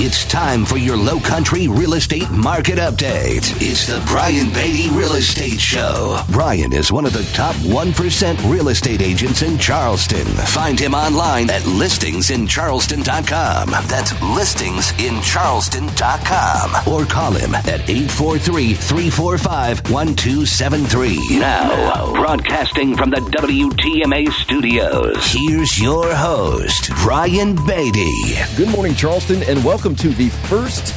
It's time for your Low Country Real Estate Market Update. It's the Brian Beatty Real Estate Show. Brian is one of the top 1% real estate agents in Charleston. Find him online at listingsincharleston.com. That's listingsincharleston.com. Or call him at 843-345-1273. Now, broadcasting from the WTMA studios, here's your host, Brian Beatty. Good morning, Charleston, and welcome to the first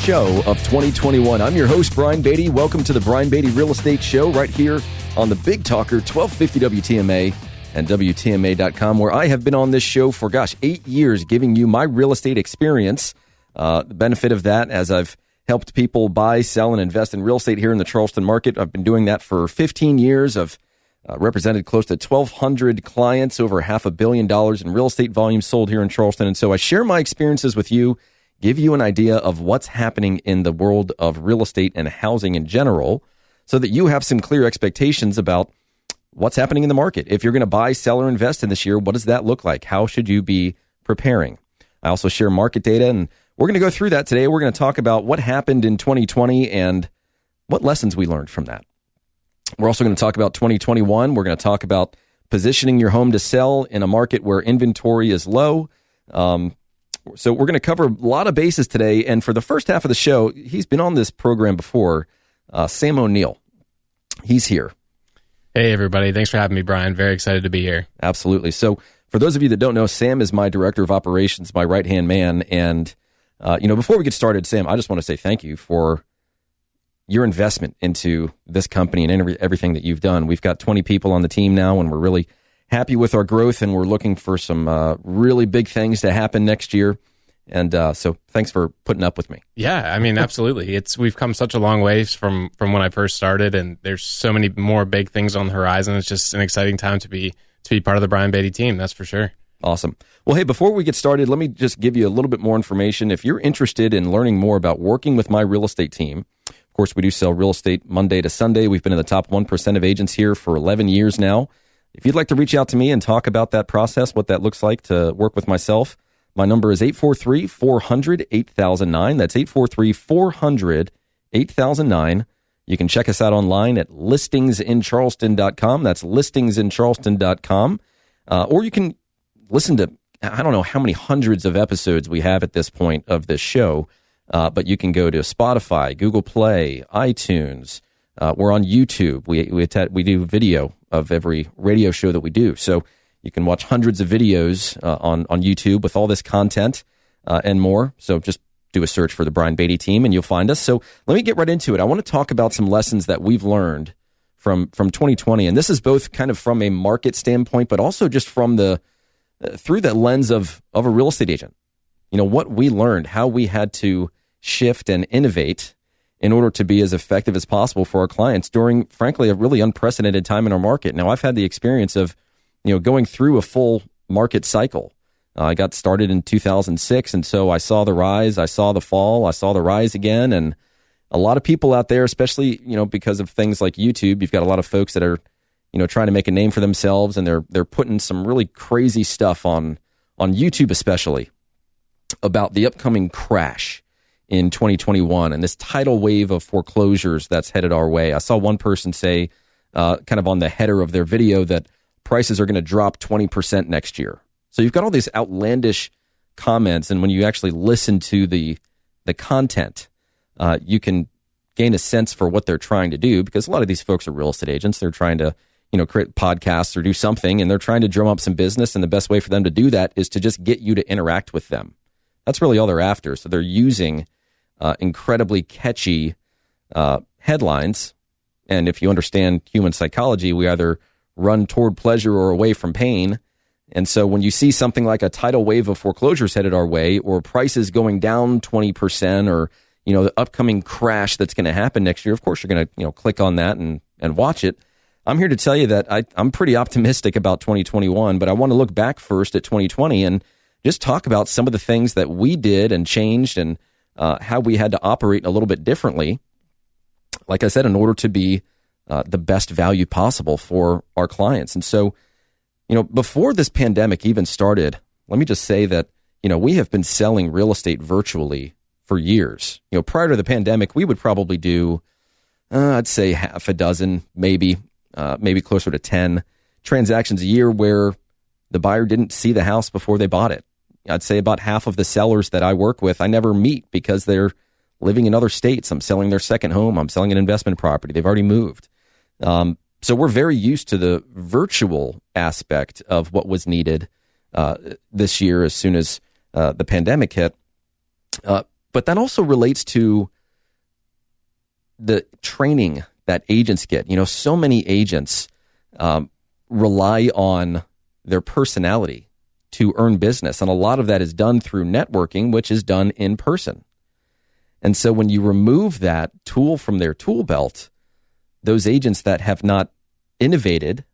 show of 2021. I'm your host, Brian Beatty. Welcome to the Brian Beatty Real Estate Show right here on the Big Talker, 1250 WTMA and WTMA.com, where I have been on this show for, 8 years, giving you my real estate experience. The benefit of that, as I've helped people buy, sell, and invest in real estate here in the Charleston market. I've been doing that for 15 years. I've represented close to 1,200 clients, over $500 million in real estate volume sold here in Charleston. And so I share my experiences with you, give you an idea of what's happening in the world of real estate and housing in general, so that you have some clear expectations about what's happening in the market. If you're going to buy, sell, or invest in this year, what does that look like? How should you be preparing? I also share market data, and we're going to go through that today. We're going to talk about what happened in 2020 and what lessons we learned from that. We're also going to talk about 2021. We're going to talk about positioning your home to sell in a market where inventory is low. So we're going to cover a lot of bases today. And for the first half of the show, he's been on this program before, Sam O'Neill. He's here. Hey, everybody. Thanks for having me, Brian. Very excited to be here. Absolutely. So for those of you that don't know, Sam is my director of operations, my right-hand man. And, before we get started, Sam, I just want to say thank you for your investment into this company and everything that you've done. We've got 20 people on the team now, and we're really happy with our growth, and we're looking for some really big things to happen next year. And so thanks for putting up with me. Yeah, I mean, absolutely. We've come such a long ways from when I first started, and there's so many more big things on the horizon. It's just an exciting time to be part of the Brian Beatty team, that's for sure. Awesome. Well, hey, before we get started, let me just give you a little bit more information. If you're interested in learning more about working with my real estate team, of course, we do sell real estate Monday to Sunday. We've been in the top 1% of agents here for 11 years now. If you'd like to reach out to me and talk about that process, what that looks like to work with myself, my number is 843-400-8009. That's 843-400-8009. You can check us out online at listingsincharleston.com. That's listingsincharleston.com. Or you can listen to, I don't know how many hundreds of episodes we have at this point of this show, but you can go to Spotify, Google Play, iTunes. We're on YouTube. We do video of every radio show that we do. So you can watch hundreds of videos on YouTube with all this content and more. So just do a search for the Brian Beatty Team and you'll find us. So let me get right into it. I want to talk about some lessons that we've learned from 2020. And this is both kind of from a market standpoint, but also just from through the lens of a real estate agent. You know, what we learned, how we had to shift and innovate in order to be as effective as possible for our clients during, frankly, a really unprecedented time in our market. Now, I've had the experience of, going through a full market cycle. I got started in 2006, and so I saw the rise, I saw the fall, I saw the rise again, and a lot of people out there, especially, because of things like YouTube, you've got a lot of folks that are, trying to make a name for themselves, and they're putting some really crazy stuff on YouTube especially about the upcoming crash in 2021 and this tidal wave of foreclosures that's headed our way. I saw one person say, kind of on the header of their video, that prices are going to drop 20% next year. So you've got all these outlandish comments, and when you actually listen to the content, you can gain a sense for what they're trying to do, because a lot of these folks are real estate agents. They're trying to, create podcasts or do something, and they're trying to drum up some business, and the best way for them to do that is to just get you to interact with them. That's really all they're after. So they're using incredibly catchy headlines, and if you understand human psychology, we either run toward pleasure or away from pain. And so when you see something like a tidal wave of foreclosures headed our way, or prices going down 20%, or the upcoming crash that's going to happen next year, of course you're going to click on that and watch it. I'm here to tell you that I'm pretty optimistic about 2021, but I want to look back first at 2020 and just talk about some of the things that we did and changed, and how we had to operate a little bit differently, like I said, in order to be the best value possible for our clients. And so, before this pandemic even started, let me just say that, we have been selling real estate virtually for years. Prior to the pandemic, we would probably do, I'd say half a dozen, maybe closer to 10 transactions a year where the buyer didn't see the house before they bought it. I'd say about half of the sellers that I work with, I never meet because they're living in other states. I'm selling their second home. I'm selling an investment property. They've already moved. So we're very used to the virtual aspect of what was needed this year as soon as the pandemic hit. But that also relates to the training that agents get. So many agents rely on their personality to earn business. And a lot of that is done through networking, which is done in person. And so when you remove that tool from their tool belt, those agents that have not innovated,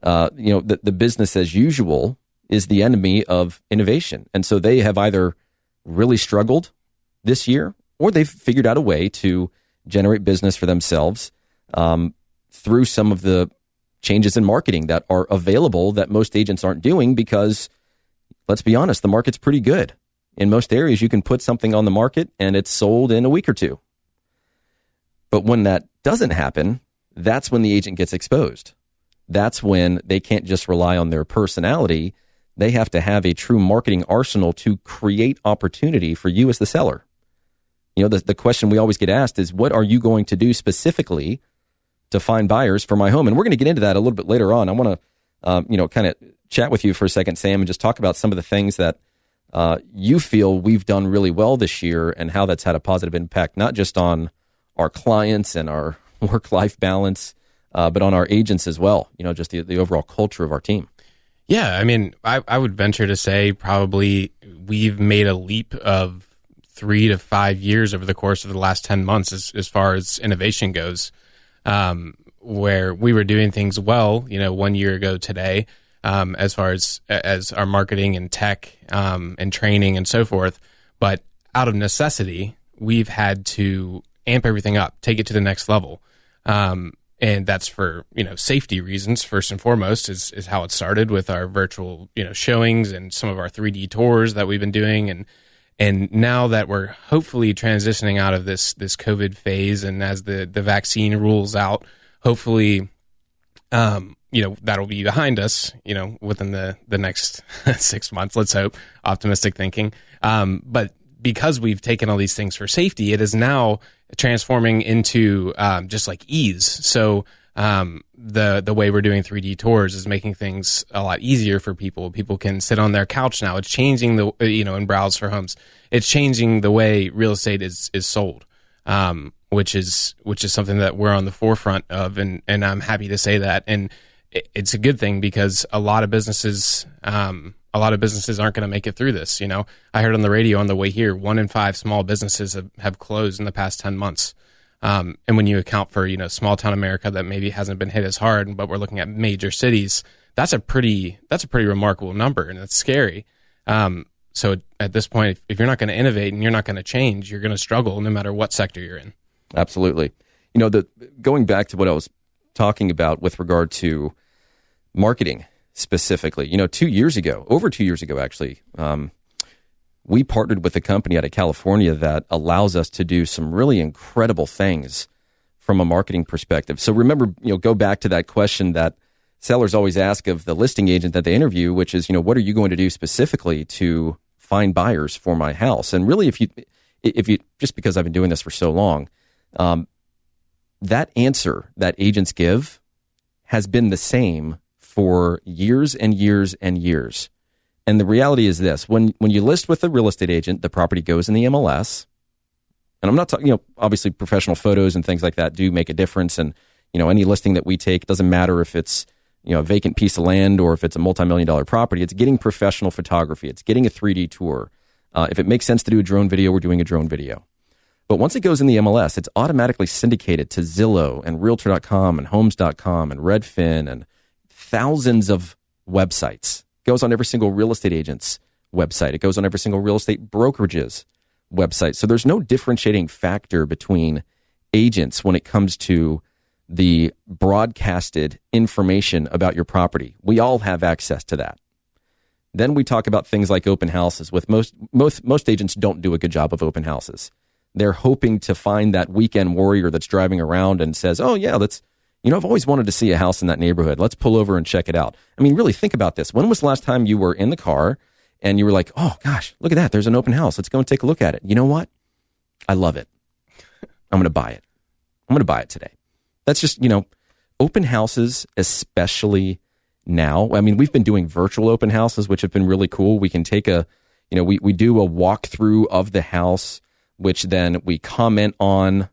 the business as usual is the enemy of innovation. And so they have either really struggled this year or they've figured out a way to generate business for themselves through some of the changes in marketing that are available that most agents aren't doing because, let's be honest, the market's pretty good. In most areas, you can put something on the market and it's sold in a week or two. But when that doesn't happen, that's when the agent gets exposed. That's when they can't just rely on their personality. They have to have a true marketing arsenal to create opportunity for you as the seller. The question we always get asked is, what are you going to do specifically to find buyers for my home? And we're going to get into that a little bit later on. I want to, kind of chat with you for a second, Sam, and just talk about some of the things that you feel we've done really well this year and how that's had a positive impact, not just on our clients and our work-life balance, but on our agents as well, just the overall culture of our team. Yeah, I mean, I would venture to say probably we've made a leap of 3 to 5 years over the course of the last 10 months as far as innovation goes, where we were doing things well, 1 year ago today, as far as our marketing and tech and training and so forth. But out of necessity, we've had to amp everything up, take it to the next level. And that's for, safety reasons, first and foremost, is how it started with our virtual, showings and some of our 3D tours that we've been doing. And now that we're hopefully transitioning out of this COVID phase, and as the vaccine rules out, hopefully, that'll be behind us, within the next 6 months, let's hope, optimistic thinking. But because we've taken all these things for safety, it is now transforming into just like ease. So the way we're doing 3D tours is making things a lot easier for people. People can sit on their couch now. It's changing and browse for homes. It's changing the way real estate is sold, which is something that we're on the forefront of, and I'm happy to say that. And it's a good thing because a lot of businesses aren't going to make it through this. I heard on the radio on the way here, 1 in 5 small businesses have closed in the past 10 months. And when you account for, small town America that maybe hasn't been hit as hard, but we're looking at major cities, that's a pretty remarkable number, and it's scary. So at this point, if you're not going to innovate and you're not going to change, you're going to struggle no matter what sector you're in. Absolutely. Going back to what I was talking about with regard to marketing specifically, over 2 years ago, actually, we partnered with a company out of California that allows us to do some really incredible things from a marketing perspective. So remember, go back to that question that sellers always ask of the listing agent that they interview, which is, what are you going to do specifically to find buyers for my house? And really, if you just because I've been doing this for so long, that answer that agents give has been the same for years and years and years. And the reality is this: when you list with a real estate agent, the property goes in the MLS. And I'm not talking, obviously professional photos and things like that do make a difference. And, any listing that we take, doesn't matter if it's, a vacant piece of land or if it's a multi-million-dollar property, it's getting professional photography. It's getting a 3D tour. If it makes sense to do a drone video, we're doing a drone video. But once it goes in the MLS, it's automatically syndicated to Zillow and Realtor.com and Homes.com and Redfin and thousands of websites. It goes on every single real estate agent's website. It goes on every single real estate brokerage's website. So there's no differentiating factor between agents when it comes to the broadcasted information about your property. We all have access to that. Then we talk about things like open houses. With most agents don't do a good job of open houses. They're hoping to find that weekend warrior that's driving around and says, oh yeah, I've always wanted to see a house in that neighborhood. Let's pull over and check it out. I mean, really think about this. When was the last time you were in the car and you were like, oh gosh, look at that. There's an open house. Let's go and take a look at it. You know what? I love it. I'm going to buy it. I'm going to buy it today. That's just, open houses, especially now. I mean, we've been doing virtual open houses, which have been really cool. We can take we do a walkthrough of the house, which then we comment on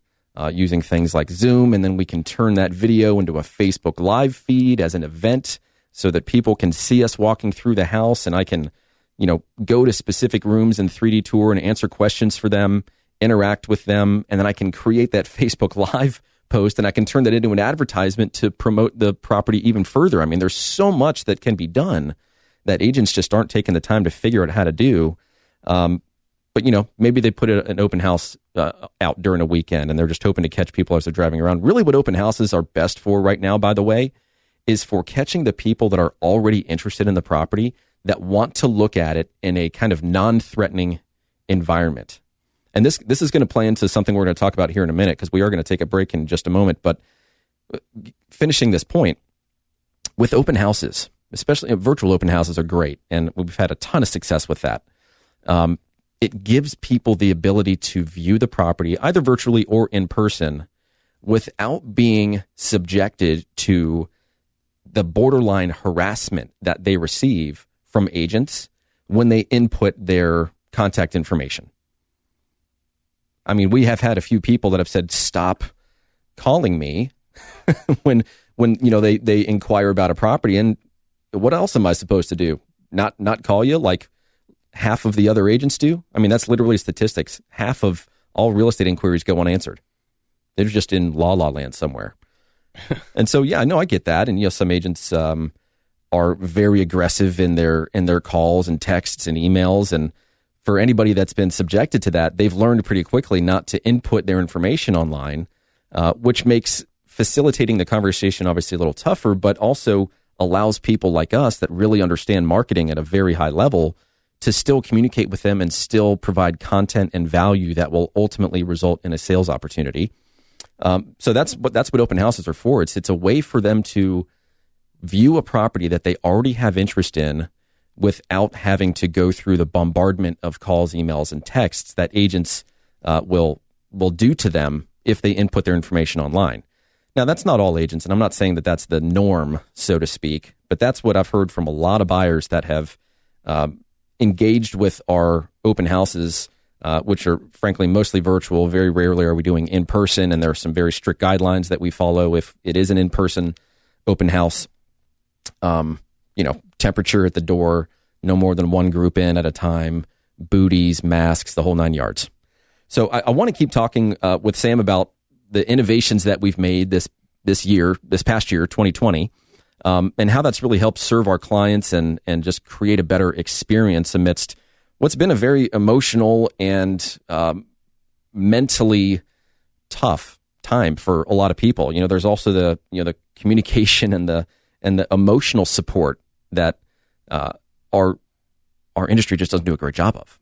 using things like Zoom, and then we can turn that video into a Facebook Live feed as an event so that people can see us walking through the house, and I can, go to specific rooms and 3D tour and answer questions for them, interact with them, and then I can create that Facebook Live post and I can turn that into an advertisement to promote the property even further. I mean, there's so much that can be done that agents just aren't taking the time to figure out how to do. But, maybe they put an open house out during a weekend and they're just hoping to catch people as they're driving around. Really what open houses are best for right now, by the way, is for catching the people that are already interested in the property that want to look at it in a kind of non-threatening environment. And this is going to play into something we're going to talk about here in a minute because we are going to take a break in just a moment. But finishing this point, with open houses, especially virtual open houses are great. And we've had a ton of success with that. It gives people the ability to view the property either virtually or in person without being subjected to the borderline harassment that they receive from agents when they input their contact information. I mean, we have had a few people that have said, stop calling me when they inquire about a property. And what else am I supposed to do? Not call you like half of the other agents do? I mean, that's literally statistics. Half of all real estate inquiries go unanswered. They're just in la land somewhere. And so, yeah, no, I get that. And, some agents are very aggressive in their calls and texts and emails. And for anybody that's been subjected to that, they've learned pretty quickly not to input their information online, which makes facilitating the conversation obviously a little tougher, but also allows people like us that really understand marketing at a very high level to still communicate with them and still provide content and value that will ultimately result in a sales opportunity. So that's what open houses are for. It's a way for them to view a property that they already have interest in without having to go through the bombardment of calls, emails, and texts that agents will do to them if they input their information online. Now, that's not all agents, and I'm not saying that that's the norm, so to speak, but that's what I've heard from a lot of buyers that have engaged with our open houses, which are frankly mostly virtual. Very rarely are we doing in person, and there are some very strict guidelines that we follow if it is an in-person open house. Temperature at the door, no more than one group in at a time, booties, masks, the whole 9 yards. So I want to keep talking with Sam about the innovations that we've made this past year, 2020, and how that's really helped serve our clients and just create a better experience amidst what's been a very emotional and mentally tough time for a lot of people. There's also the communication and the emotional support that our industry just doesn't do a great job of.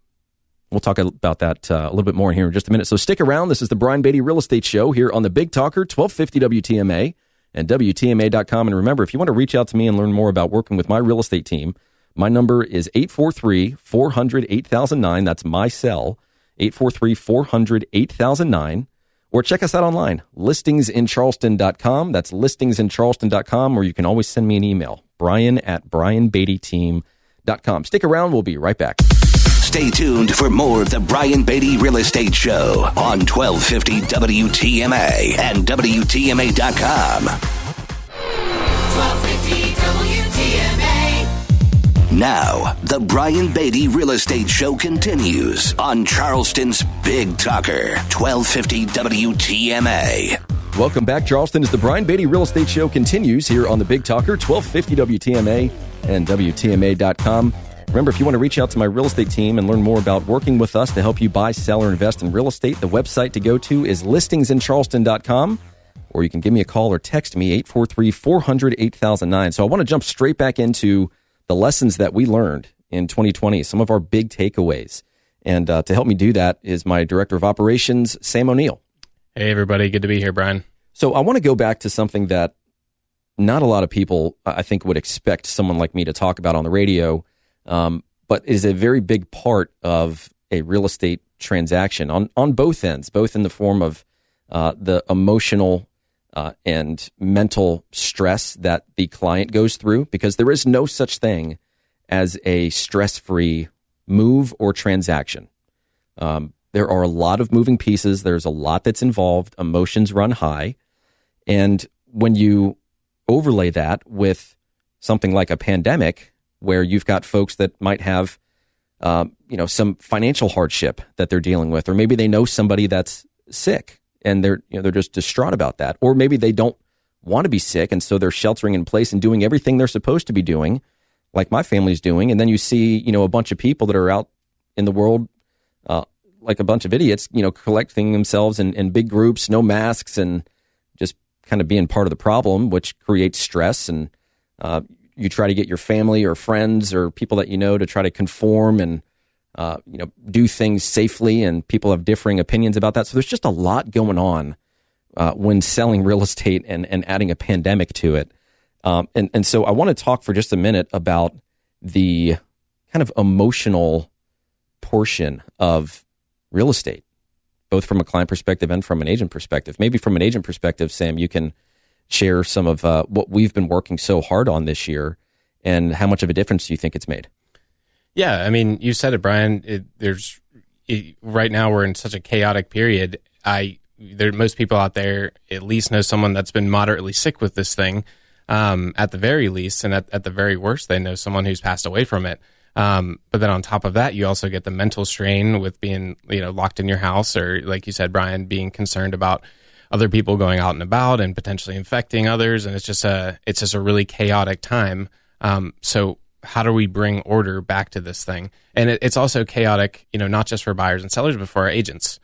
We'll talk about that a little bit more here in just a minute. So stick around. This is the Brian Beatty Real Estate Show here on the Big Talker, 1250 WTMA and WTMA.com. And remember, if you want to reach out to me and learn more about working with my real estate team, my number is 843-400-8009. That's my cell, 843-400-8009. Or check us out online, listingsincharleston.com. That's listingsincharleston.com, or you can always send me an email, brian@brianbeattyteam.com. Stick around. We'll be right back. Stay tuned for more of the Brian Beatty Real Estate Show on 1250 WTMA and WTMA.com. 1250 WTMA. Now, the Brian Beatty Real Estate Show continues on Charleston's Big Talker, 1250 WTMA. Welcome back, Charleston, as the Brian Beatty Real Estate Show continues here on the Big Talker, 1250 WTMA and WTMA.com. Remember, if you want to reach out to my real estate team and learn more about working with us to help you buy, sell, or invest in real estate, the website to go to is listingsincharleston.com, or you can give me a call or text me, 843-400-8009. So I want to jump straight back into the lessons that we learned in 2020, some of our big takeaways. And to help me do that is my Director of Operations, Sam O'Neill. Hey, everybody. Good to be here, Brian. So I want to go back to something that not a lot of people, I think, would expect someone like me to talk about on the radio, but is a very big part of a real estate transaction on both ends, both in the form of the emotional and mental stress that the client goes through, because there is no such thing as a stress-free move or transaction. There are a lot of moving pieces. There's a lot that's involved. Emotions run high. And when you overlay that with something like a pandemic, where you've got folks that might have some financial hardship that they're dealing with, or maybe they know somebody that's sick and they're just distraught about that, or maybe they don't want to be sick and so they're sheltering in place and doing everything they're supposed to be doing, like my family's doing. And then you see a bunch of people that are out in the world like a bunch of idiots, collecting themselves in big groups, no masks, and just kind of being part of the problem, which creates stress. And you try to get your family or friends or people that to try to conform and do things safely, and people have differing opinions about that. So there's just a lot going on when selling real estate and adding a pandemic to it. And so I want to talk for just a minute about the kind of emotional portion of real estate, both from a client perspective and from an agent perspective. Maybe from an agent perspective, Sam, you can share some of what we've been working so hard on this year and how much of a difference do you think it's made? Yeah, I mean, you said it, Brian. Right now we're in such a chaotic period. Most people out there at least know someone that's been moderately sick with this thing, at the very least, and at the very worst, they know someone who's passed away from it. But then on top of that, you also get the mental strain with being, locked in your house, or like you said, Brian, being concerned about other people going out and about and potentially infecting others. And it's just a really chaotic time. So how do we bring order back to this thing? And it's also chaotic, not just for buyers and sellers, but for our agents.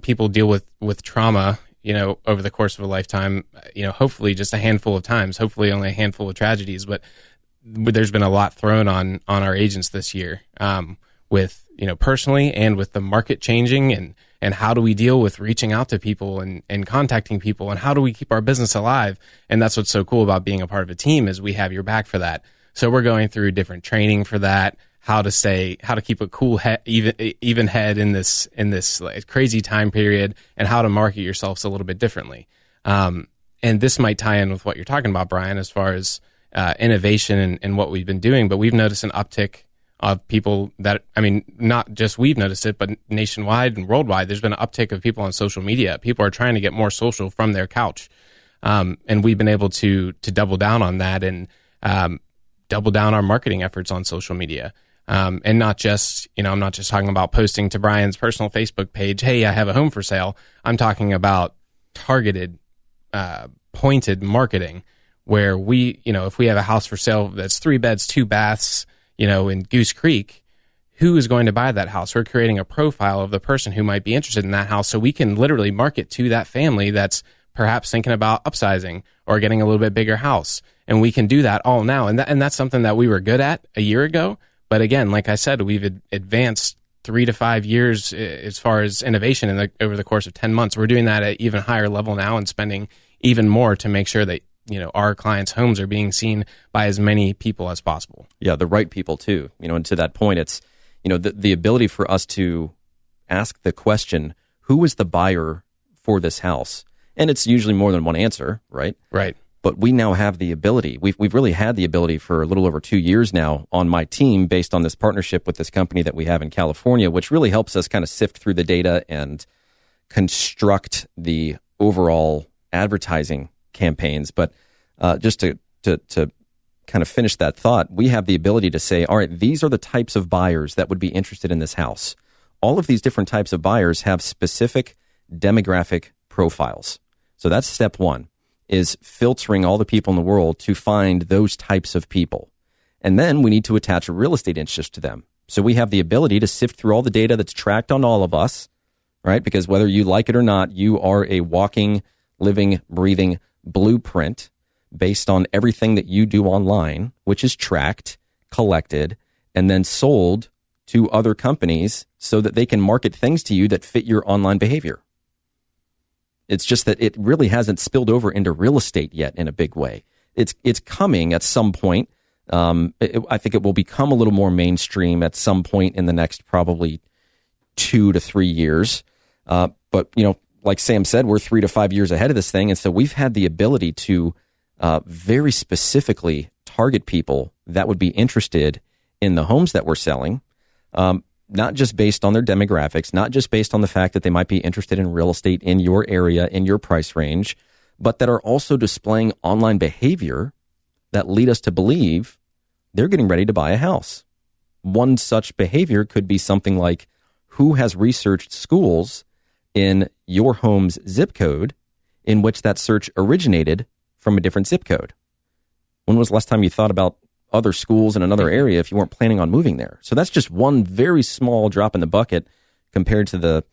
People deal with trauma, over the course of a lifetime, hopefully just a handful of times, hopefully only a handful of tragedies, but there's been a lot thrown on our agents this year, with, personally, and with the market changing, and how do we deal with reaching out to people and contacting people, and how do we keep our business alive? And that's what's so cool about being a part of a team, is we have your back for that. So we're going through different training for that, how to keep a cool even head in this like crazy time period, and how to market yourselves a little bit differently. And this might tie in with what you're talking about, Brian, as far as innovation and what we've been doing, but we've noticed an uptick of people that, not just we've noticed it, but nationwide and worldwide, there's been an uptick of people on social media. People are trying to get more social from their couch. And we've been able to double down on that and double down our marketing efforts on social media. And not just, I'm not just talking about posting to Brian's personal Facebook page, hey, I have a home for sale. I'm talking about targeted, pointed marketing, where we, if we have a house for sale that's 3 beds, 2 baths, in Goose Creek, who is going to buy that house? We're creating a profile of the person who might be interested in that house, so we can literally market to that family that's perhaps thinking about upsizing or getting a little bit bigger house. And we can do that all now. And that's something that we were good at a year ago. But again, like I said, we've advanced 3 to 5 years as far as innovation over the course of 10 months. We're doing that at even higher level now and spending even more to make sure that our clients' homes are being seen by as many people as possible. Yeah, the right people too. And to that point, it's, the ability for us to ask the question, who is the buyer for this house? And it's usually more than one answer, right? Right. But we now have the ability. We've really had the ability for a little over 2 years now on my team, based on this partnership with this company that we have in California, which really helps us kind of sift through the data and construct the overall advertising campaigns. But just to kind of finish that thought, we have the ability to say, all right, these are the types of buyers that would be interested in this house. All of these different types of buyers have specific demographic profiles. So that's step one, is filtering all the people in the world to find those types of people. And then we need to attach a real estate interest to them. So we have the ability to sift through all the data that's tracked on all of us, right? Because whether you like it or not, you are a walking, living, breathing blueprint based on everything that you do online, which is tracked, collected, and then sold to other companies so that they can market things to you that fit your online behavior. It's just that it really hasn't spilled over into real estate yet in a big way. It's coming at some point. I think it will become a little more mainstream at some point in the next probably 2 to 3 years. But, like Sam said, we're 3 to 5 years ahead of this thing. And so we've had the ability to very specifically target people that would be interested in the homes that we're selling, not just based on their demographics, not just based on the fact that they might be interested in real estate in your area, in your price range, but that are also displaying online behavior that lead us to believe they're getting ready to buy a house. One such behavior could be something like, who has researched schools in your home's zip code in which that search originated from a different zip code? When was the last time you thought about other schools in another area if you weren't planning on moving there? So that's just one very small drop in the bucket compared to the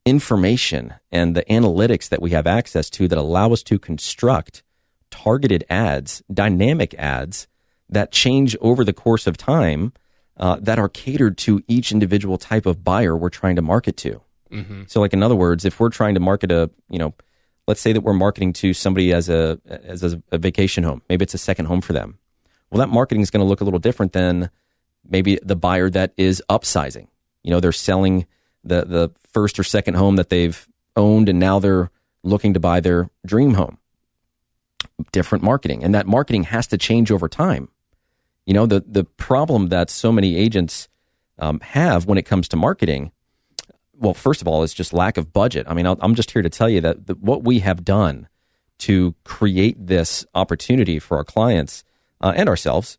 information and the analytics that we have access to that allow us to construct targeted ads, dynamic ads that change over the course of time, that are catered to each individual type of buyer we're trying to market to. Mm-hmm. So like, in other words, if we're trying to market let's say that we're marketing to somebody as a vacation home, maybe it's a second home for them. Well, that marketing is going to look a little different than maybe the buyer that is upsizing. They're selling the first or second home that they've owned, and now they're looking to buy their dream home. Different marketing. And that marketing has to change over time. The problem that so many agents have when it comes to marketing, well, first of all, is just lack of budget. I mean, I'm just here to tell you that what we have done to create this opportunity for our clients and ourselves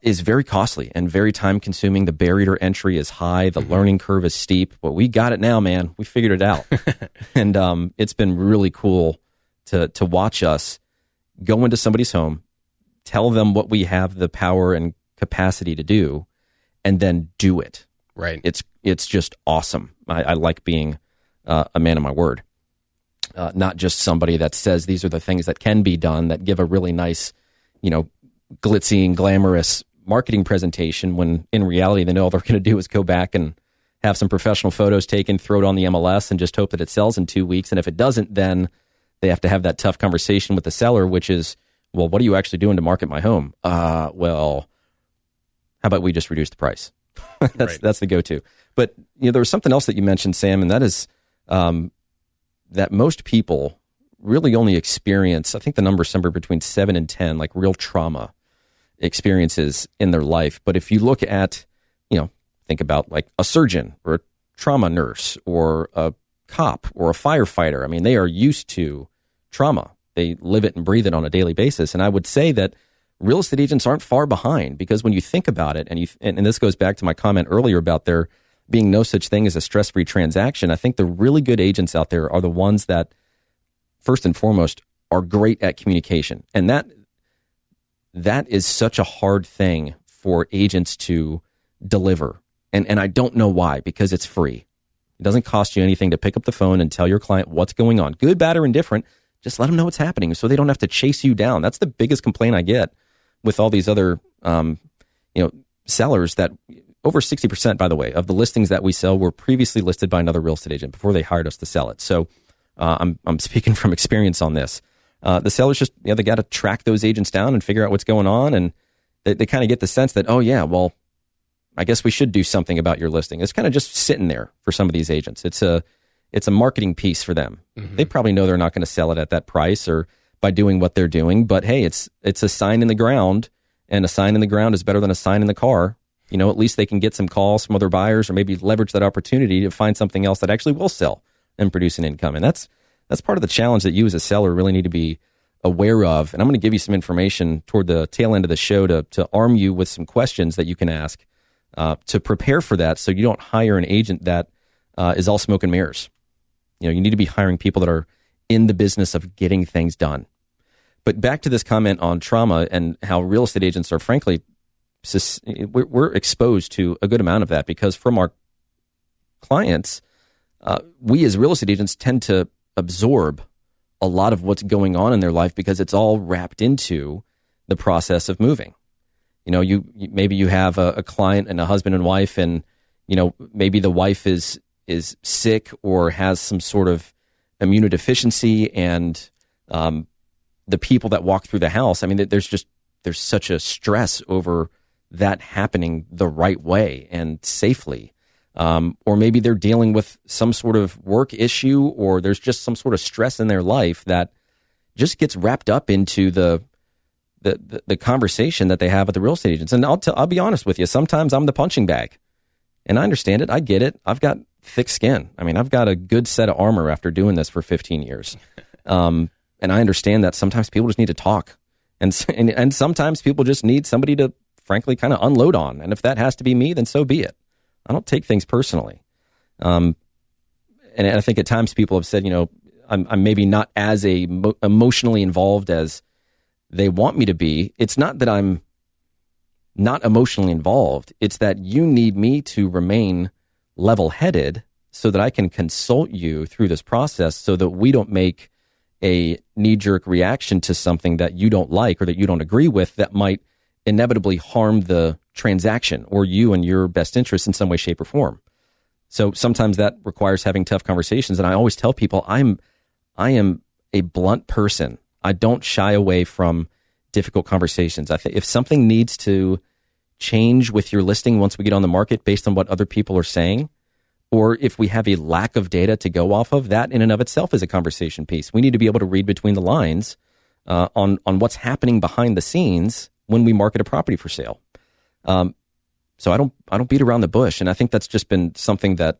is very costly and very time consuming. The barrier to entry is high. The learning curve is steep, but we got it now, man. We figured it out. And it's been really cool to watch us go into somebody's home, tell them what we have the power and capacity to do, and then do it. Right. It's just awesome. I like being a man of my word, not just somebody that says these are the things that can be done, that give a really nice, glitzy and glamorous marketing presentation, when in reality, they know all they're going to do is go back and have some professional photos taken, throw it on the MLS, and just hope that it sells in 2 weeks. And if it doesn't, then they have to have that tough conversation with the seller, which is, well, what are you actually doing to market my home? Well, how about we just reduce the price? That's the go-to. But there was something else that you mentioned, Sam, and that is that most people really only experience, I think the number is somewhere between 7 and 10, like real trauma experiences in their life. But if you look at, think about like a surgeon or a trauma nurse or a cop or a firefighter. I mean, they are used to trauma. They live it and breathe it on a daily basis. And I would say that real estate agents aren't far behind, because when you think about it, and this goes back to my comment earlier about there being no such thing as a stress-free transaction, I think the really good agents out there are the ones that, first and foremost, are great at communication. And that is such a hard thing for agents to deliver. And I don't know why, because it's free. It doesn't cost you anything to pick up the phone and tell your client what's going on, good, bad, or indifferent. Just let them know what's happening so they don't have to chase you down. That's the biggest complaint I get with all these other, sellers, that over 60%, by the way, of the listings that we sell were previously listed by another real estate agent before they hired us to sell it. So I'm speaking from experience on this. The sellers just, they got to track those agents down and figure out what's going on. And they kind of get the sense that, oh yeah, well, I guess we should do something about your listing. It's kind of just sitting there for some of these agents. It's a marketing piece for them. Mm-hmm. They probably know they're not going to sell it at that price or by doing what they're doing, but hey, it's a sign in the ground, and a sign in the ground is better than a sign in the car. At least they can get some calls from other buyers, or maybe leverage that opportunity to find something else that actually will sell and produce an income. And that's part of the challenge that you as a seller really need to be aware of. And I'm going to give you some information toward the tail end of the show to arm you with some questions that you can ask to prepare for that, so you don't hire an agent that is all smoke and mirrors. You need to be hiring people that are in the business of getting things done. But back to this comment on trauma and how real estate agents are, frankly, we're exposed to a good amount of that, because from our clients, we as real estate agents tend to absorb a lot of what's going on in their life because it's all wrapped into the process of moving. You know, maybe you have a client and a husband and wife, and you know, maybe the wife is sick or has some sort of immunodeficiency, and the people that walk through the house, I mean, there's such a stress over that happening the right way and safely. Or maybe they're dealing with some sort of work issue, or there's just some sort of stress in their life that just gets wrapped up into the conversation that they have with the real estate agents. And I'll be honest with you, sometimes I'm the punching bag, and I understand it. I get it. I've got thick skin. I mean, I've got a good set of armor after doing this for 15 years. And I understand that sometimes people just need to talk, and sometimes people just need somebody to, frankly, kind of unload on. And if that has to be me, then so be it. I don't take things personally. And I think at times people have said, you know, I'm maybe not as emotionally involved as they want me to be. It's not that I'm not emotionally involved. It's that you need me to remain level-headed so that I can consult you through this process so that we don't make a knee-jerk reaction to something that you don't like or that you don't agree with that might inevitably harm the transaction or you and your best interest in some way, shape, or form. So sometimes that requires having tough conversations. And I always tell people I am a blunt person. I don't shy away from difficult conversations. I think if something needs to change with your listing once we get on the market based on what other people are saying, or if we have a lack of data to go off of, that in and of itself is a conversation piece. We need to be able to read between the lines on what's happening behind the scenes when we market a property for sale. So I don't beat around the bush. And I think that's just been something that,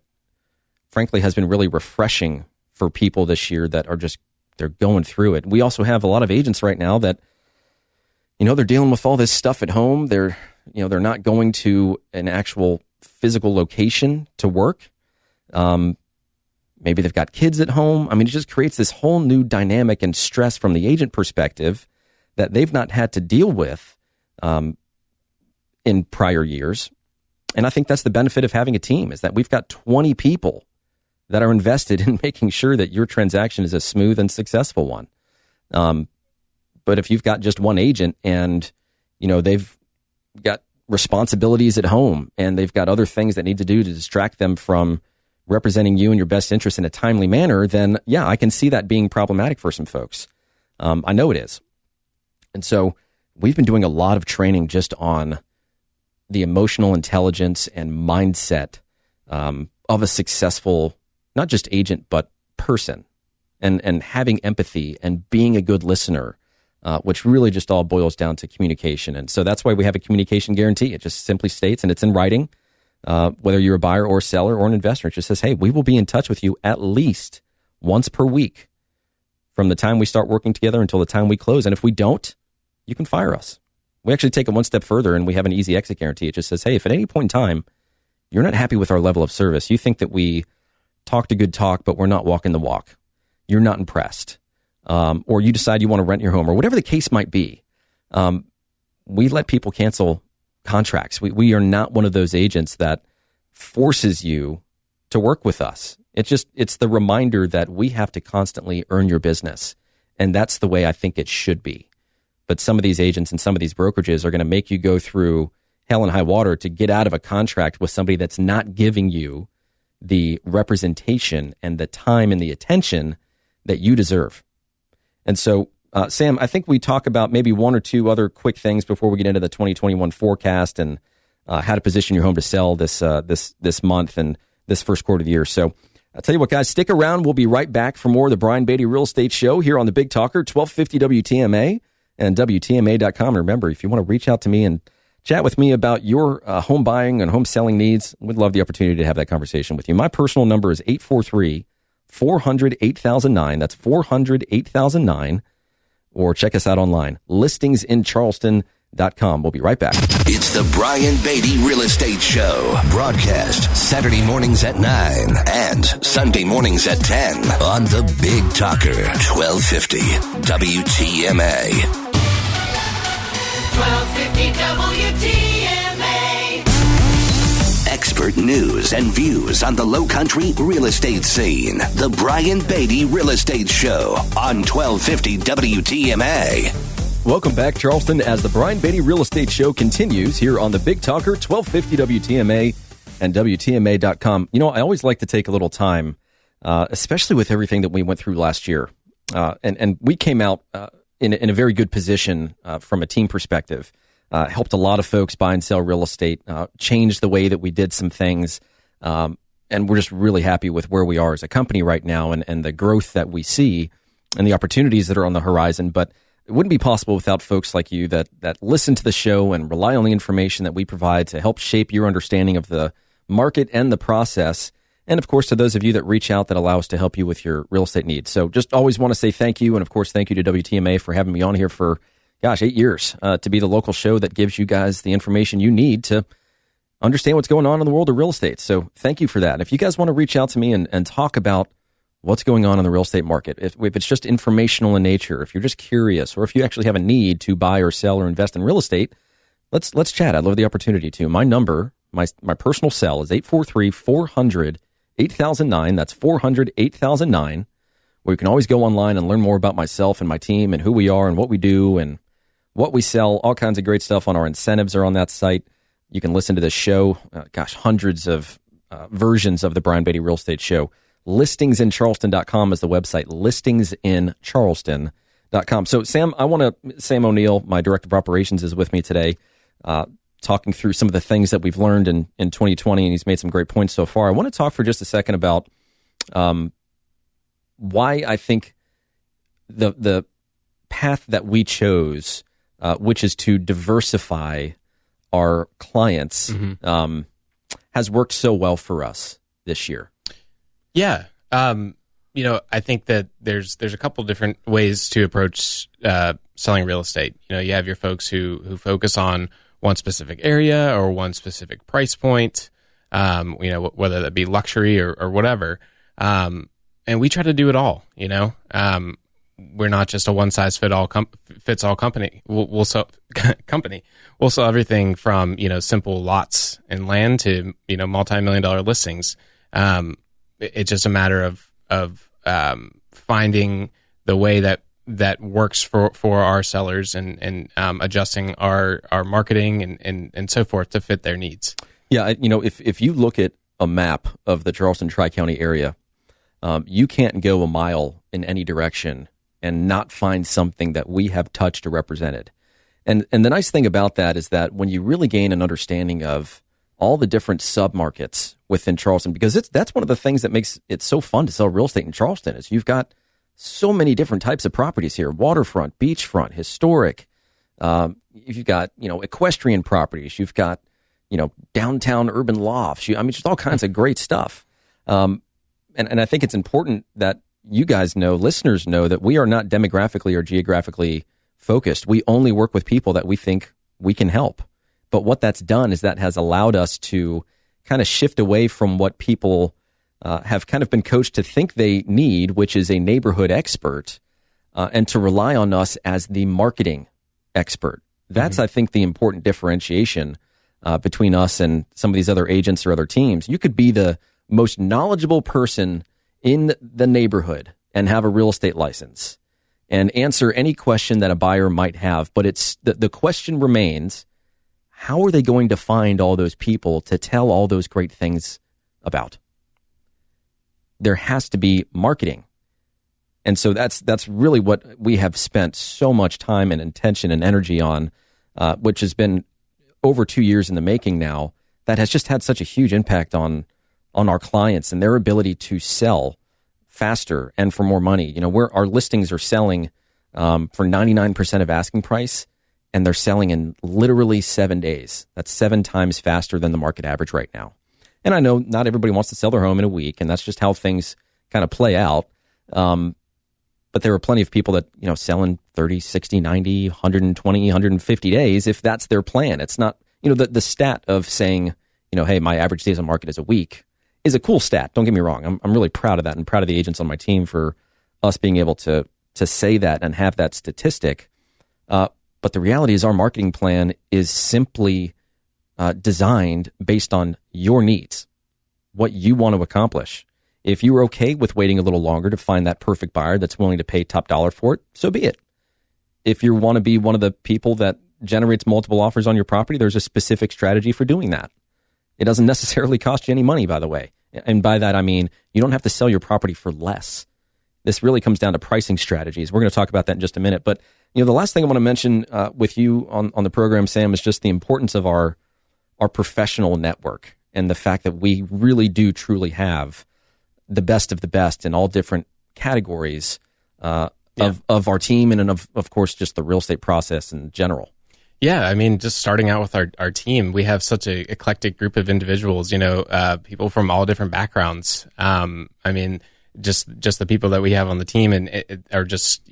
frankly, has been really refreshing for people this year that are they're going through it. We also have a lot of agents right now that, you know, they're dealing with all this stuff at home. They're not going to an actual physical location to work. Maybe they've got kids at home. I mean, it just creates this whole new dynamic and stress from the agent perspective that they've not had to deal with in prior years. And I think that's the benefit of having a team, is that we've got 20 people that are invested in making sure that your transaction is a smooth and successful one. But if you've got just one agent and, you know, they've got responsibilities at home and they've got other things that need to do to distract them from representing you and your best interest in a timely manner, then yeah, I can see that being problematic for some folks. I know it is. And so we've been doing a lot of training just on the emotional intelligence and mindset of a successful, not just agent, but person, and having empathy and being a good listener, which really just all boils down to communication. And so that's why we have a communication guarantee. It just simply states, and it's in writing, whether you're a buyer or seller or an investor, it just says, hey, we will be in touch with you at least once per week from the time we start working together until the time we close. And if we don't, you can fire us. We actually take it one step further, and we have an easy exit guarantee. It just says, hey, if at any point in time you're not happy with our level of service, you think that we talked a good talk, but we're not walking the walk, you're not impressed, or you decide you want to rent your home, or whatever the case might be, we let people cancel contracts. We are not one of those agents that forces you to work with us. It's the reminder that we have to constantly earn your business, and that's the way I think it should be. But some of these agents and some of these brokerages are going to make you go through hell and high water to get out of a contract with somebody that's not giving you the representation and the time and the attention that you deserve. And so, Sam, I think we talk about maybe one or two other quick things before we get into the 2021 forecast and how to position your home to sell this month and this first quarter of the year. So I'll tell you what, guys, stick around. We'll be right back for more of the Brian Beatty Real Estate Show here on the Big Talker, 1250 WTMA. And WTMA.com. And remember, if you want to reach out to me and chat with me about your home buying and home selling needs, we'd love the opportunity to have that conversation with you. My personal number is 843-400-8009. That's 400-8009. Or check us out online, listingsincharleston.com. We'll be right back. It's the Brian Beatty Real Estate Show. Broadcast Saturday mornings at 9 and Sunday mornings at 10 on the Big Talker, 1250 WTMA. 1250 WTMA. Expert news and views on the Low Country real estate scene. The Brian Beatty Real Estate Show on 1250 WTMA. Welcome back, Charleston, as the Brian Beatty Real Estate Show continues here on the Big Talker, 1250 WTMA and WTMA.com. You know, I always like to take a little time, especially with everything that we went through last year. And we came out in a very good position from a team perspective. Helped a lot of folks buy and sell real estate, changed the way that we did some things. And we're just really happy with where we are as a company right now and the growth that we see and the opportunities that are on the horizon. But it wouldn't be possible without folks like you that listen to the show and rely on the information that we provide to help shape your understanding of the market and the process. And, of course, to those of you that reach out that allow us to help you with your real estate needs. So just always want to say thank you. And, of course, thank you to WTMA for having me on here for 8 years to be the local show that gives you guys the information you need to understand what's going on in the world of real estate. So thank you for that. And if you guys want to reach out to me and talk about what's going on in the real estate market, if it's just informational in nature, if you're just curious, or if you actually have a need to buy or sell or invest in real estate, let's chat. I'd love the opportunity to. My number, my personal cell is 843-400-8009. That's 400-8009, where you can always go online and learn more about myself and my team and who we are and what we do and what we sell. All kinds of great stuff on our incentives are on that site. You can listen to this show. Hundreds of versions of the Brian Beatty Real Estate Show. Listingsincharleston.com is the website. Listingsincharleston.com. So, Sam O'Neill, my director of operations, is with me today, talking through some of the things that we've learned in 2020, and he's made some great points so far. I want to talk for just a second about why I think the path that we chose, which is to diversify our clients, has worked so well for us this year. Yeah. I think that there's a couple different ways to approach selling real estate. You have your folks who focus on one specific area or one specific price point, whether that be luxury or whatever. And we try to do it all, we're not just a one size fits all company. We'll sell company. We'll sell everything from, simple lots and land to, multi-million-dollar listings. It's just a matter of finding the way that works for our sellers and adjusting our marketing and so forth to fit their needs. Yeah, if you look at a map of the Charleston Tri-County area, you can't go a mile in any direction and not find something that we have touched or represented. And the nice thing about that is that when you really gain an understanding of all the different sub-markets within Charleston, because that's one of the things that makes it so fun to sell real estate in Charleston, is you've got so many different types of properties here: waterfront, beachfront, historic. You've got, equestrian properties. You've got, downtown urban lofts. Just all kinds of great stuff. And I think it's important that you guys know, listeners know, that we are not demographically or geographically focused. We only work with people that we think we can help. But what that's done is that has allowed us to kind of shift away from what people have kind of been coached to think they need, which is a neighborhood expert, and to rely on us as the marketing expert. That's, I think, the important differentiation between us and some of these other agents or other teams. You could be the most knowledgeable person in the neighborhood and have a real estate license and answer any question that a buyer might have. But it's the question remains, how are they going to find all those people to tell all those great things about? There has to be marketing. And so that's really what we have spent so much time and intention and energy on, which has been over 2 years in the making now, that has just had such a huge impact on our clients and their ability to sell faster and for more money. Our listings are selling for 99% of asking price, and they're selling in literally 7 days. That's 7 times faster than the market average right now. And I know not everybody wants to sell their home in a week, and that's just how things kind of play out. But there are plenty of people that, sell in 30, 60, 90, 120, 150 days if that's their plan. It's not, the stat of saying, hey, my average days on market is a week is a cool stat. Don't get me wrong. I'm really proud of that and proud of the agents on my team for us being able to say that and have that statistic. But the reality is our marketing plan is simply designed based on your needs, what you want to accomplish. If you're okay with waiting a little longer to find that perfect buyer that's willing to pay top dollar for it, so be it. If you want to be one of the people that generates multiple offers on your property, there's a specific strategy for doing that. It doesn't necessarily cost you any money, by the way. And by that, I mean, you don't have to sell your property for less. This really comes down to pricing strategies. We're going to talk about that in just a minute. But, the last thing I want to mention with you on the program, Sam, is just the importance of our professional network and the fact that we really do truly have the best of the best in all different categories of our team and of course, just the real estate process in general. Yeah, I mean, just starting out with our team, we have such a eclectic group of individuals, people from all different backgrounds. I mean, just the people that we have on the team and are just,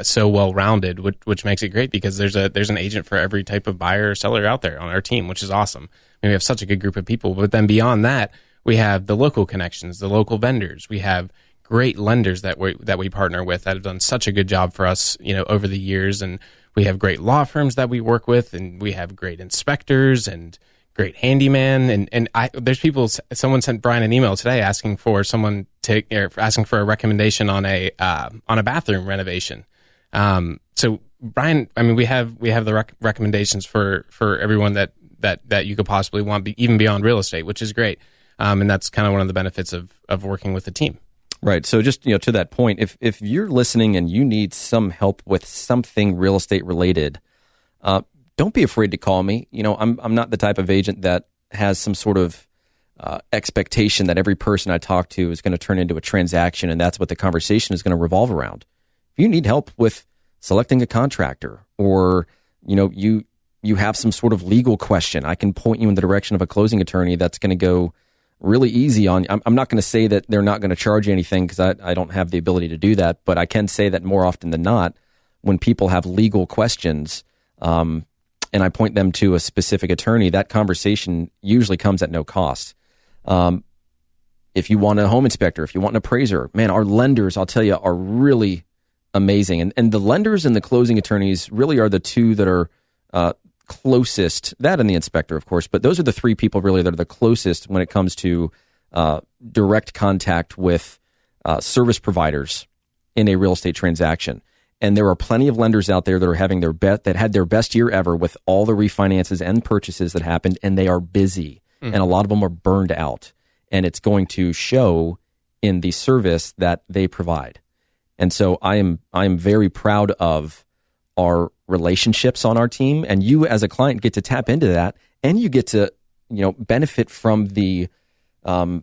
so well-rounded, which makes it great because there's an agent for every type of buyer or seller out there on our team, which is awesome. I mean, we have such a good group of people, but then beyond that, we have the local connections, the local vendors. We have great lenders that we partner with that have done such a good job for us, over the years. And we have great law firms that we work with, and we have great inspectors and great handyman. There's people. Someone sent Brian an email today asking for a recommendation on a bathroom renovation. So Brian, I mean, we have the recommendations for everyone that you could possibly want, even beyond real estate, which is great. And that's kind of one of the benefits of working with the team. Right. So just, to that point, if you're listening and you need some help with something real estate related, don't be afraid to call me. I'm not the type of agent that has some sort of expectation that every person I talk to is going to turn into a transaction and that's what the conversation is going to revolve around. If you need help with selecting a contractor or, you have some sort of legal question, I can point you in the direction of a closing attorney that's going to go really easy on you. I'm not going to say that they're not going to charge you anything because I don't have the ability to do that, but I can say that more often than not, when people have legal questions and I point them to a specific attorney, that conversation usually comes at no cost. If you want a home inspector, if you want an appraiser, man, our lenders, I'll tell you, are really amazing. And the lenders and the closing attorneys really are the two that are closest, that and the inspector, of course, but those are the three people really that are the closest when it comes to direct contact with service providers in a real estate transaction. And there are plenty of lenders out there that are having that had their best year ever with all the refinances and purchases that happened, and they are busy, and a lot of them are burned out, and it's going to show in the service that they provide. And so I am very proud of our relationships on our team, and you as a client get to tap into that, and you get to benefit from the I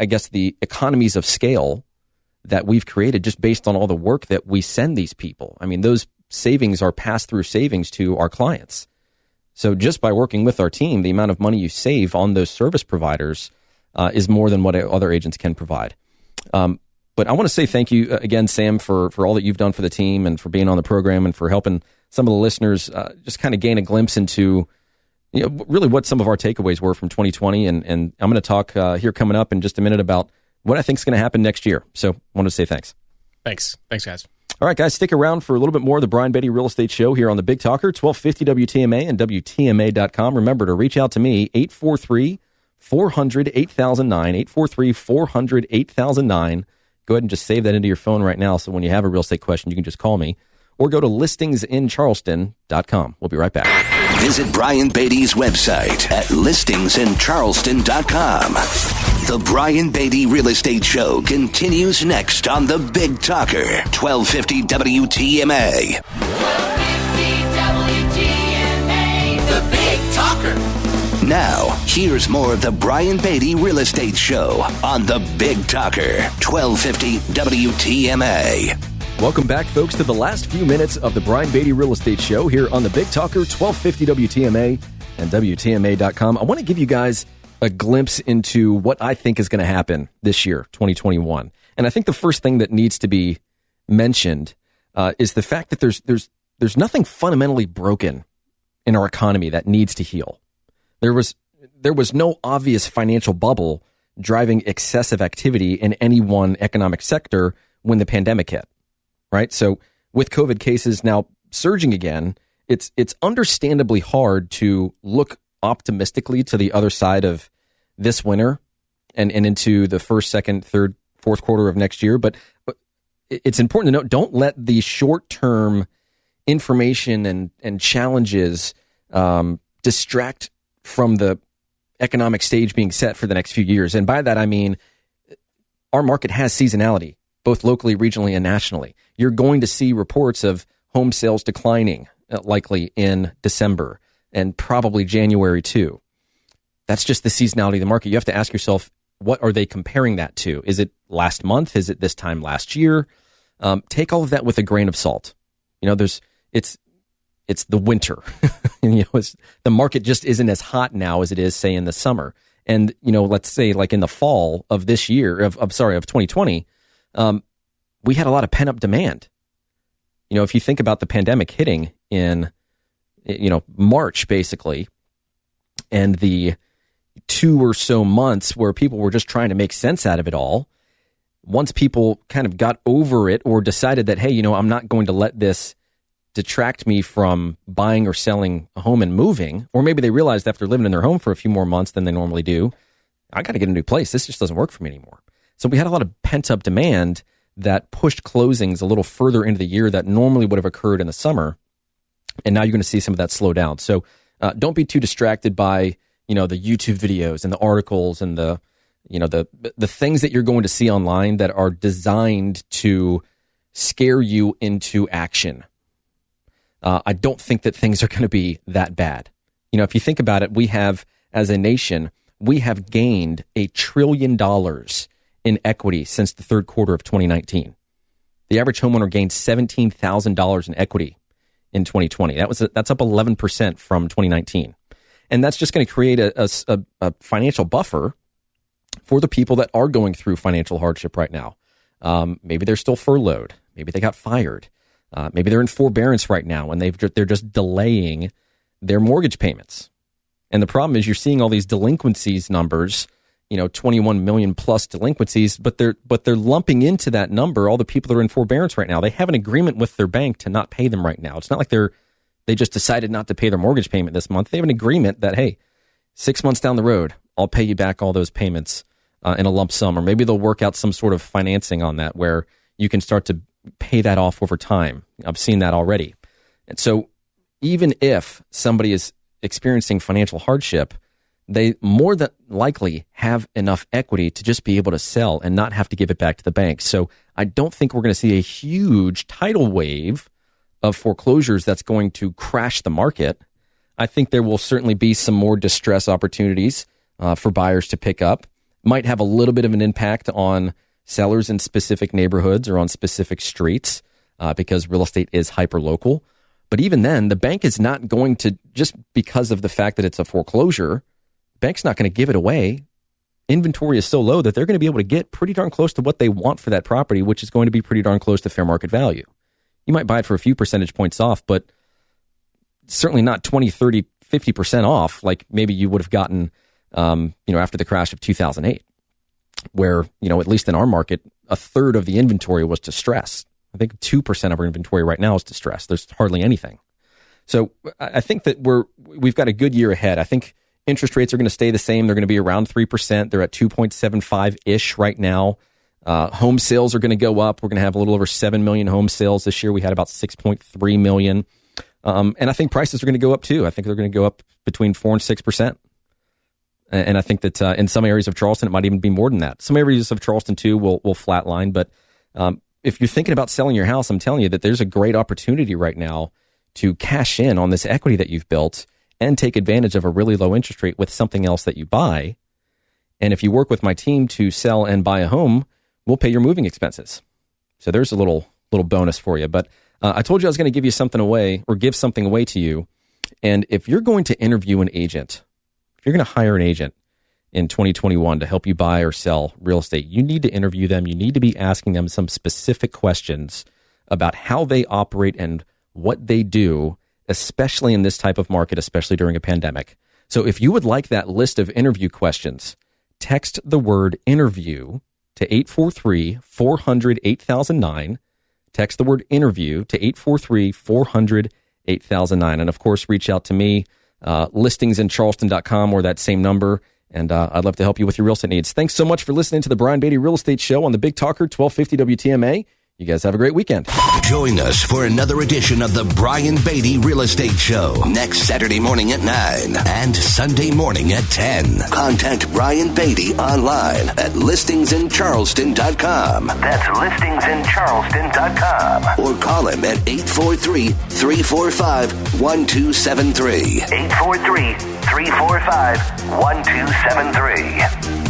guess the economies of scale that we've created just based on all the work that we send these people. I mean, those savings are pass through savings to our clients. So just by working with our team, the amount of money you save on those service providers is more than what other agents can provide. But I want to say thank you again, Sam, for all that you've done for the team and for being on the program and for helping some of the listeners just kind of gain a glimpse into really what some of our takeaways were from 2020. And I'm going to talk here coming up in just a minute about what I think is going to happen next year. So I want to say thanks. Thanks, guys. All right, guys, stick around for a little bit more of the Brian Beatty Real Estate Show here on the Big Talker, 1250 WTMA and WTMA.com. Remember to reach out to me, 843-400-8009, 843-400-8009. Go ahead and just save that into your phone right now so when you have a real estate question, you can just call me. Or go to listingsincharleston.com. We'll be right back. Visit Brian Beatty's website at listingsincharleston.com. The Brian Beatty Real Estate Show continues next on the Big Talker, 1250 WTMA. 1250 WTMA, the Big Talker. Now, here's more of the Brian Beatty Real Estate Show on the Big Talker, 1250 WTMA. Welcome back, folks, to the last few minutes of the Brian Beatty Real Estate Show here on the Big Talker, 1250 WTMA and WTMA.com. I want to give you guys a glimpse into what I think is going to happen this year, 2021. And I think the first thing that needs to be mentioned is the fact that there's nothing fundamentally broken in our economy that needs to heal. There was no obvious financial bubble driving excessive activity in any one economic sector when the pandemic hit. Right. So with COVID cases now surging again it's understandably hard to look optimistically to the other side of this winter and into the first, second, third, fourth quarter of next year. But it's important to note, don't let the short-term information and challenges distract from the economic stage being set for the next few years. And by that, I mean, our market has seasonality, both locally, regionally, and nationally. You're going to see reports of home sales declining likely in December and probably January too. That's just the seasonality of the market. You have to ask yourself, what are they comparing that to? Is it last month? Is it this time last year? Take all of that with a grain of salt. It's the winter. The market just isn't as hot now as it is, say, in the summer. And, let's say like in the fall of this year, of 2020, we had a lot of pent up demand. If you think about the pandemic hitting in, March, basically, and the 2 or so months where people were just trying to make sense out of it all, once people kind of got over it or decided that, hey, I'm not going to let this detract me from buying or selling a home and moving, or maybe they realized after living in their home for a few more months than they normally do, I got to get a new place. This just doesn't work for me anymore. So we had a lot of pent-up demand that pushed closings a little further into the year that normally would have occurred in the summer. And now you're going to see some of that slow down. So don't be too distracted by, the YouTube videos and the articles and the things that you're going to see online that are designed to scare you into action. I don't think that things are going to be that bad. If you think about it, we have, as a nation, we have gained $1 trillion in equity since the third quarter of 2019. The average homeowner gained $17,000 in equity in 2020. That's up 11% from 2019. And that's just going to create a financial buffer for the people that are going through financial hardship right now. Maybe they're still furloughed. Maybe they got fired. Maybe they're in forbearance right now and they're just delaying their mortgage payments. And the problem is you're seeing all these delinquencies numbers, 21 million plus delinquencies, but they're lumping into that number all the people that are in forbearance right now. They have an agreement with their bank to not pay them right now. It's not like they just decided not to pay their mortgage payment this month. They have an agreement that, hey, 6 months down the road, I'll pay you back all those payments in a lump sum, or maybe they'll work out some sort of financing on that where you can start to pay that off over time. I've seen that already. And so even if somebody is experiencing financial hardship, they more than likely have enough equity to just be able to sell and not have to give it back to the bank. So I don't think we're going to see a huge tidal wave of foreclosures that's going to crash the market. I think there will certainly be some more distress opportunities for buyers to pick up. Might have a little bit of an impact on sellers in specific neighborhoods or on specific streets because real estate is hyper-local. But even then, the bank is not going to, just because of the fact that it's a foreclosure, bank's not going to give it away. Inventory is so low that they're going to be able to get pretty darn close to what they want for that property, which is going to be pretty darn close to fair market value. You might buy it for a few percentage points off, but certainly not 20, 30, 50% off like maybe you would have gotten after the crash of 2008, where, at least in our market, a third of the inventory was distressed. I think 2% of our inventory right now is distressed. There's hardly anything. So I think that we've got a good year ahead. I think interest rates are going to stay the same. They're going to be around 3%. They're at 2.75-ish right now. Home sales are going to go up. We're going to have a little over 7 million home sales this year. We had about 6.3 million. And I think prices are going to go up too. I think they're going to go up between 4 and 6%. And I think that in some areas of Charleston, it might even be more than that. Some areas of Charleston too will flatline. But if you're thinking about selling your house, I'm telling you that there's a great opportunity right now to cash in on this equity that you've built and take advantage of a really low interest rate with something else that you buy. And if you work with my team to sell and buy a home, we'll pay your moving expenses. So there's a little bonus for you. But I told you I was going to give you something away, or give something away to you. And if you're going to interview an agent, if you're going to hire an agent in 2021 to help you buy or sell real estate, you need to interview them. You need to be asking them some specific questions about how they operate and what they do, especially in this type of market, especially during a pandemic. So if you would like that list of interview questions, text the word interview to 843-400-8009. Text the word interview to 843-400-8009. 8009. And, of course, reach out to me, listingsincharleston.com or that same number, and I'd love to help you with your real estate needs. Thanks so much for listening to the Brian Beatty Real Estate Show on the Big Talker, 1250 WTMA. You guys have a great weekend. Join us for another edition of the Brian Beatty Real Estate Show next Saturday morning at 9 and Sunday morning at 10. Contact Brian Beatty online at listingsincharleston.com. That's listingsincharleston.com. Or call him at 843-345-1273. 843-345-1273.